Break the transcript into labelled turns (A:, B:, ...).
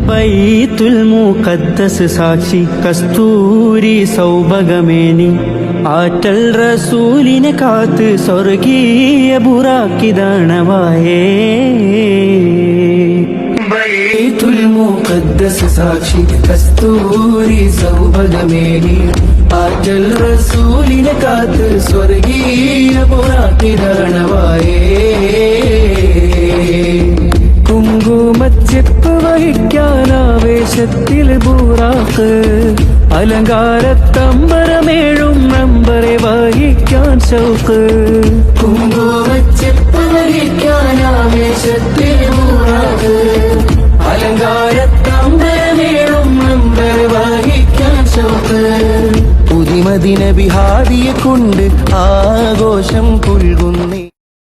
A: ബൈത്തുൽ മുഖദ്ദസ് സാക്ഷി കസ്തൂരി സൗഭഗമേനി ആറ്റൽ റസൂലിനെ കാത്ത് സ്വർഗീയ ബുറാക്കിദാണവായേ. ബൈത്തുൽ മുഖദ്ദസ് സാക്ഷി കസ്തൂരി സൗഭഗമേനി ആറ്റൽ റസൂലിനെ കാത്ത് സ്വർഗീയ ബുറാക്കിദാണവായേ. കുങ്കുമച്ചെപ്പ് വഹിക്കാനാവേശത്തിൽ ബൂറാക്ക് അലങ്കാരത്തമ്പരമേഴും നമ്പറെ വഹിക്കാൻ ശൗക്ക്. കുങ്കുമച്ചെപ്പ് വഹിക്കാനാവേശത്തിൽ ബൂറാക്ക് അലങ്കാരത്തമ്പരമേഴും നമ്പറെ വഹിക്കാൻ ശൗക്ക്. പുതിമദിന ബിഹാദിയെ കൊണ്ട് ആഘോഷം പുൽകു